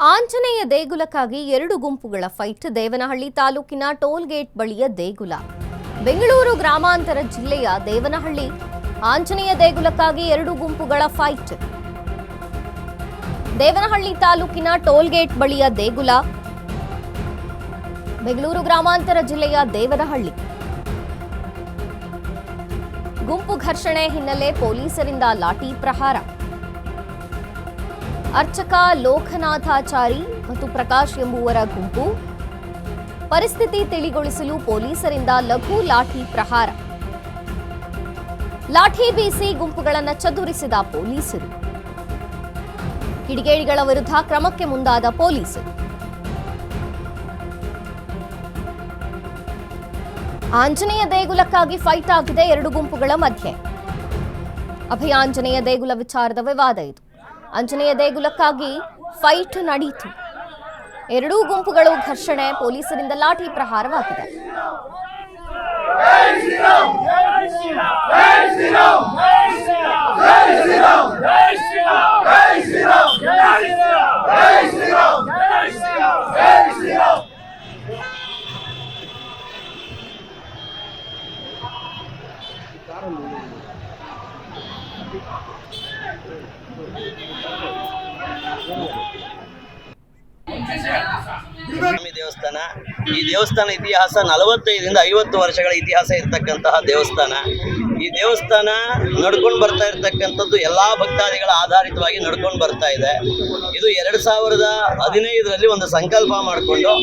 ಆಂಜನೇಯ ದೇಗುಲಕ್ಕಾಗಿ ಎರಡು ಗುಂಪುಗಳ ಫೈಟ್. ದೇವನಹಳ್ಳಿ ತಾಲೂಕಿನ ಟೋಲ್ ಗೇಟ್ ಬಳಿಯ ದೇಗುಲ. ಬೆಂಗಳೂರು ಗ್ರಾಮಾಂತರ ಜಿಲ್ಲೆಯ ದೇವನಹಳ್ಳಿ ಆಂಜನೇಯ ದೇಗುಲಕ್ಕಾಗಿ ಎರಡು ಗುಂಪುಗಳ ಫೈಟ್. ದೇವನಹಳ್ಳಿ ತಾಲೂಕಿನ ಟೋಲ್ ಗೇಟ್ ಬಳಿಯ ದೇಗುಲ, ಬೆಂಗಳೂರು ಗ್ರಾಮಾಂತರ ಜಿಲ್ಲೆಯ ದೇವನಹಳ್ಳಿ. ಗುಂಪು ಘರ್ಷಣೆ ಹಿನ್ನೆಲೆ ಪೊಲೀಸರಿಂದ ಲಾಠಿ ಪ್ರಹಾರ. ಅರ್ಚಕ ಲೋಕನಾಥಾಚಾರಿ ಮತ್ತು ಪ್ರಕಾಶ್ ಎಂಬುವರ ಗುಂಪು. ಪರಿಸ್ಥಿತಿ ತಿಳಿಗೊಳಿಸಲು ಪೊಲೀಸರಿಂದ ಲಘು ಲಾಠಿ ಪ್ರಹಾರ. ಲಾಠಿ ಬೀಸಿ ಗುಂಪುಗಳನ್ನು ಚದುರಿಸಿದ ಪೊಲೀಸರು. ಕಿಡಿಗೇಡಿಗಳ ವಿರುದ್ಧ ಕ್ರಮಕ್ಕೆ ಮುಂದಾದ ಪೊಲೀಸರು. ಆಂಜನೇಯ ದೇಗುಲಕ್ಕಾಗಿ ಫೈಟ್ ಆಗಿದೆ ಎರಡು ಗುಂಪುಗಳ ಮಧ್ಯೆ. ಅಭಯಾಂಜನೇಯ ದೇಗುಲ ವಿಚಾರದ ವಿವಾದ ಇದು. ಆಂಜನೇಯ ದೇಗುಲಕ್ಕಾಗಿ ಫೈಟ್ ನಡೆಯಿತು. ಎರಡೂ ಗುಂಪುಗಳು ಘರ್ಷಣೆ, ಪೊಲೀಸರಿಂದ ಲಾಠಿ ಪ್ರಹಾರವಾಗಿದೆ. ದೇವಸ್ಥಾನ. ಈ ದೇವಸ್ಥಾನ ಇತಿಹಾಸ 45ರಿಂದ 50 ವರ್ಷಗಳ ಇತಿಹಾಸ ಇರತಕ್ಕಂತಹ ದೇವಸ್ಥಾನ. ಈ ದೇವಸ್ಥಾನ ನಡ್ಕೊಂಡು ಬರ್ತಾ ಇರತಕ್ಕಂಥದ್ದು ಎಲ್ಲಾ ಭಕ್ತಾದಿಗಳ ಆಧಾರಿತವಾಗಿ ನಡ್ಕೊಂಡು ಬರ್ತಾ ಇದೆ. ಇದು 2015ರಲ್ಲಿ ಒಂದು ಸಂಕಲ್ಪ ಮಾಡಿಕೊಂಡು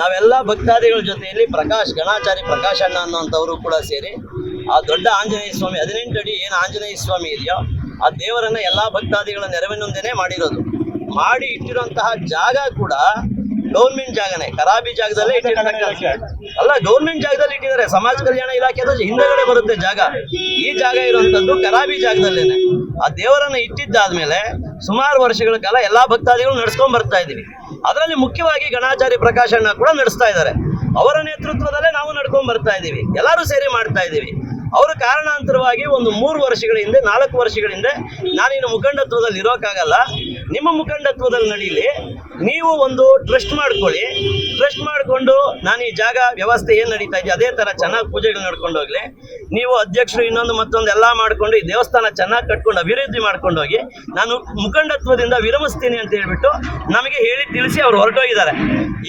ನಾವೆಲ್ಲ ಭಕ್ತಾದಿಗಳ ಜೊತೆಯಲ್ಲಿ ಗಣಾಚಾರಿ ಪ್ರಕಾಶ್ ಅಣ್ಣ ಅನ್ನೋಂಥವರು ಕೂಡ ಸೇರಿ ಆ ದೊಡ್ಡ ಆಂಜನೇಯ ಸ್ವಾಮಿ 18 ಅಡಿ ಏನು ಆಂಜನೇಯ ಸ್ವಾಮಿ ಇದೆಯೋ ಆ ದೇವರನ್ನ ಎಲ್ಲಾ ಭಕ್ತಾದಿಗಳ ನೆರವಿನೊಂದಿಗೆ ಮಾಡಿರೋದು. ಮಾಡಿ ಇಟ್ಟಿರುವಂತಹ ಜಾಗ ಕೂಡ ಗೌರ್ಮೆಂಟ್ ಜಾಗನೇ, ಖರಾಬಿ ಜಾಗದಲ್ಲೇ ಅಲ್ಲ, ಗೌರ್ಮೆಂಟ್ ಜಾಗದಲ್ಲಿ ಇಟ್ಟಿದ್ದಾರೆ. ಸಮಾಜ ಕಲ್ಯಾಣ ಇಲಾಖೆದು ಹಿಂದೆಗಡೆ ಬರುತ್ತೆ ಜಾಗ. ಈ ಜಾಗ ಇರುವಂತದ್ದು ಖರಾಬಿ ಜಾಗದಲ್ಲೇನೆ. ಆ ದೇವರನ್ನ ಇಟ್ಟಿದ್ದಾದ್ಮೇಲೆ ಸುಮಾರು ವರ್ಷಗಳ ಕಾಲ ಎಲ್ಲಾ ಭಕ್ತಾದಿಗಳು ನಡ್ಸ್ಕೊಂಡ್ ಬರ್ತಾ ಇದೀವಿ. ಅದರಲ್ಲಿ ಮುಖ್ಯವಾಗಿ ಗಣಾಚಾರಿ ಪ್ರಕಾಶಣ್ಣ ಕೂಡ ನಡೆಸ್ತಾ ಇದ್ದಾರೆ. ಅವರ ನೇತೃತ್ವದಲ್ಲೇ ನಾವು ನಡ್ಕೊಂಡ್ ಬರ್ತಾ ಇದೀವಿ. ಎಲ್ಲರೂ ಸೇರಿ ಮಾಡ್ತಾ ಇದೀವಿ. ಅವರು ಕಾರಣಾಂತರವಾಗಿ ಒಂದು 3 ವರ್ಷಗಳ ಹಿಂದೆ 4 ವರ್ಷಗಳ ಹಿಂದೆ ನಾನಿನ್ನು ಮುಖಂಡತ್ವದಲ್ಲಿ ಇರೋಕ್ಕಾಗಲ್ಲ, ನಿಮ್ಮ ಮುಖಂಡತ್ವದಲ್ಲಿ ನಡೀಲಿ, ನೀವು ಒಂದು ಟ್ರಸ್ಟ್ ಮಾಡ್ಕೊಳ್ಳಿ, ಟ್ರಸ್ಟ್ ಮಾಡಿಕೊಂಡು ನಾನು ಈ ಜಾಗ ವ್ಯವಸ್ಥೆ ಏನು ನಡೀತಾ ಇದೆ ಅದೇ ಥರ ಚೆನ್ನಾಗಿ ಪೂಜೆಗಳು ನಡ್ಕೊಂಡು ಹೋಗ್ಲಿ, ನೀವು ಅಧ್ಯಕ್ಷರು ಇನ್ನೊಂದು ಮತ್ತೊಂದು ಎಲ್ಲ ಮಾಡಿಕೊಂಡು ಈ ದೇವಸ್ಥಾನ ಚೆನ್ನಾಗಿ ಕಟ್ಕೊಂಡು ಅಭಿವೃದ್ಧಿ ಮಾಡ್ಕೊಂಡು ಹೋಗಿ, ನಾನು ಮುಖಂಡತ್ವದಿಂದ ವಿರಮಿಸ್ತೀನಿ ಅಂತ ಹೇಳ್ಬಿಟ್ಟು ನಮಗೆ ಹೇಳಿ ತಿಳಿಸಿ ಅವ್ರು ಹೊರಟೋಗಿದ್ದಾರೆ.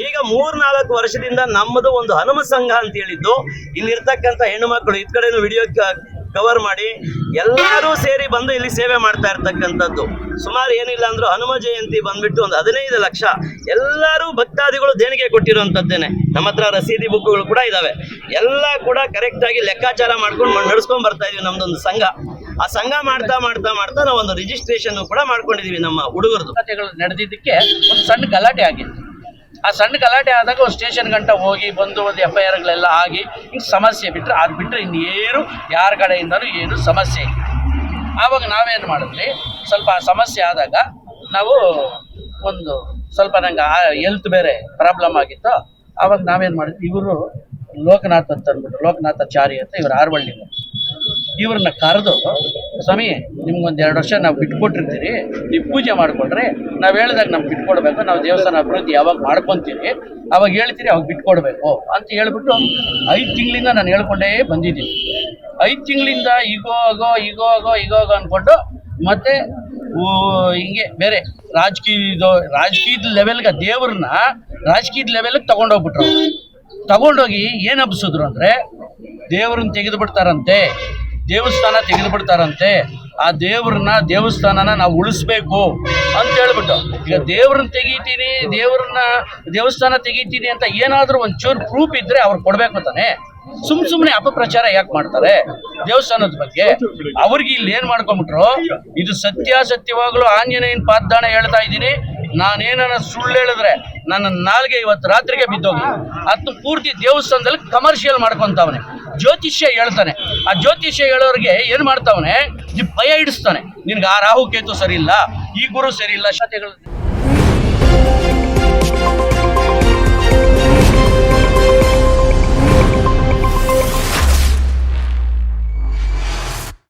ಈಗ 3-4 ವರ್ಷದಿಂದ ನಮ್ಮದು ಒಂದು ಹನುಮ ಸಂಘ ಅಂತ ಹೇಳಿದ್ದು, ಇಲ್ಲಿರ್ತಕ್ಕಂಥ ಹೆಣ್ಣು ಮಕ್ಕಳು ಇದ್ ಕಡೆನೂ ವಿಡಿಯೋ ಕವರ್ ಮಾಡಿ ಎಲ್ಲರೂ ಸೇರಿ ಬಂದು ಇಲ್ಲಿ ಸೇವೆ ಮಾಡ್ತಾ ಇರ್ತಕ್ಕಂಥದ್ದು. ಸುಮಾರು ಏನಿಲ್ಲ ಅಂದ್ರೂ ಹನುಮ ಜಯಂತಿ ಬಂದ್ಬಿಟ್ಟು ಒಂದು 15 ಲಕ್ಷ ಎಲ್ಲರೂ ಭಕ್ತಾದಿಗಳು ದೇಣಿಗೆ ಕೊಟ್ಟಿರುವಂತದ್ದೇನೆ. ನಮ್ಮ ಹತ್ರ ರಸೀದಿ ಬುಕ್ಗಳು ಕೂಡ ಇದಾವೆ. ಎಲ್ಲ ಕೂಡ ಕರೆಕ್ಟ್ ಆಗಿ ಲೆಕ್ಕಾಚಾರ ಮಾಡ್ಕೊಂಡು ನಡ್ಸ್ಕೊಂಡ್ ಬರ್ತಾ ಇದೀವಿ. ನಮ್ದೊಂದು ಸಂಘ. ಆ ಸಂಘ ಮಾಡ್ತಾ ಮಾಡ್ತಾ ಮಾಡ್ತಾ ನಾವು ಒಂದು ರಿಜಿಸ್ಟ್ರೇಷನ್ ಕೂಡ ಮಾಡ್ಕೊಂಡಿದೀವಿ. ನಮ್ಮ ಹುಡುಗರದು ನಡೆದಿದ್ದಕ್ಕೆ ಒಂದು ಸಣ್ಣ ಗಲಾಟೆ ಆಗಿತ್ತು. ಆ ಸಣ್ಣ ಗಲಾಟೆ ಆದಾಗ ಒಂದು ಸ್ಟೇಷನ್ ಗಂಟ ಹೋಗಿ ಬಂದು ಒಂದು FIRಗಳೆಲ್ಲ ಆಗಿ ಹಿಂಗೆ ಸಮಸ್ಯೆ ಬಿಟ್ಟರೆ ಅದು ಬಿಟ್ಟರೆ ಇನ್ನೇನು ಯಾರ ಕಡೆಯಿಂದನೂ ಏನು ಸಮಸ್ಯೆ ಇಲ್ಲ. ಆವಾಗ ನಾವೇನು ಮಾಡಿದ್ವಿ, ಸ್ವಲ್ಪ ಸಮಸ್ಯೆ ಆದಾಗ ನಾವು ಒಂದು ಸ್ವಲ್ಪ ನಂಗೆ ಹೆಲ್ತ್ ಬೇರೆ ಪ್ರಾಬ್ಲಮ್ ಆಗಿತ್ತು. ಆವಾಗ ನಾವೇನು ಮಾಡಿದ್ವಿ, ಇವರು ಲೋಕನಾಥ್ ಅಂತ ಅಂದ್ಬಿಟ್ಟು ಲೋಕನಾಥಾಚಾರಿ ಅಂತ ಇವರು ಆರ್ವಳ್ಳಿ, ಇವ್ರನ್ನ ಕರೆದು, ಸ್ವಾಮಿ ನಿಮ್ಗೊಂದು 2 ವರ್ಷ ನಾವು ಬಿಟ್ಕೊಟ್ಟಿರ್ತೀರಿ, ನೀವು ಪೂಜೆ ಮಾಡಿಕೊಂಡ್ರೆ ನಾವು ಹೇಳಿದಾಗ ನಮ್ಗೆ ಬಿಟ್ಕೊಡ್ಬೇಕು, ನಾವು ದೇವಸ್ಥಾನ ಅಭಿವೃದ್ಧಿ ಯಾವಾಗ ಮಾಡ್ಕೊತೀವಿ ಅವಾಗ ಹೇಳ್ತೀರಿ ಅವಾಗ ಬಿಟ್ಕೊಡ್ಬೇಕು ಅಂತ ಹೇಳ್ಬಿಟ್ಟು 5 ತಿಂಗಳಿಂದ ನಾನು ಹೇಳ್ಕೊಂಡೇ ಬಂದಿದ್ದೀನಿ. 5 ತಿಂಗಳಿಂದ ಈಗೋ ಅಂದ್ಕೊಂಡು ಮತ್ತೆ ಹಿಂಗೆ ಬೇರೆ ರಾಜಕೀಯದ ಲೆವೆಲ್ಗೆ ದೇವ್ರನ್ನ ರಾಜಕೀಯದ ಲೆವೆಲ್ಗೆ ತಗೊಂಡೋಗ್ಬಿಟ್ರು. ತಗೊಂಡೋಗಿ ಏನು ಹಬ್ಸಿದ್ರು ಅಂದರೆ ದೇವ್ರನ್ನ ತೆಗೆದು ಬಿಡ್ತಾರಂತೆ, ದೇವಸ್ಥಾನ ತೆಗೆದು ಬಿಡ್ತಾರಂತೆ, ಆ ದೇವಸ್ಥಾನನ ನಾವು ಉಳಿಸ್ಬೇಕು ಅಂತ ಹೇಳ್ಬಿಟ್ಟು. ಈಗ ದೇವ್ರನ್ನ ತೆಗಿತೀನಿ, ದೇವಸ್ಥಾನ ತೆಗಿತೀನಿ ಅಂತ ಏನಾದರೂ ಒಂಚೂರು ಪ್ರೂಫ್ ಇದ್ರೆ ಅವ್ರು ಕೊಡ್ಬೇಕು ತಾನೆ. ಸುಮ್ಮನೆ ಅಪಪ್ರಚಾರ ಯಾಕೆ ಮಾಡ್ತಾರೆ ದೇವಸ್ಥಾನದ ಬಗ್ಗೆ? ಅವ್ರಿಗೆ ಇಲ್ಲಿ ಏನ್ ಮಾಡ್ಕೊಂಡ್ಬಿಟ್ರು, ಇದು ಸತ್ಯವಾಗ್ಲೂ ಆಂಜನೇಯನ ಪಾದಾಣ ಹೇಳ್ತಾ ಇದ್ದೀನಿ, ನಾನೇನ ಸುಳ್ಳು ಹೇಳಿದ್ರೆ ನನ್ನ ನಾಲ್ಗೆ ಇವತ್ತು ರಾತ್ರಿಗೆ ಬಿದ್ದೋಗಿ ಅದು ಪೂರ್ತಿ ದೇವಸ್ಥಾನದಲ್ಲಿ ಕಮರ್ಷಿಯಲ್ ಮಾಡ್ಕೊಂತವನೆ. ಜ್ಯೋತಿಷ್ಯ ಹೇಳ್ತಾನೆ, ಆ ಜ್ಯೋತಿಷ್ಯ ಹೇಳೋರಿಗೆ ಏನ್ ಮಾಡ್ತಾವನೆ, ಭಯ ಹಿಡಿಸ್ತಾನೆ. ನಿನ್ಗೆ ಆ ರಾಹು ಕೇತು ಸರಿ ಇಲ್ಲ, ಈ ಗುರು ಸರಿ ಇಲ್ಲ,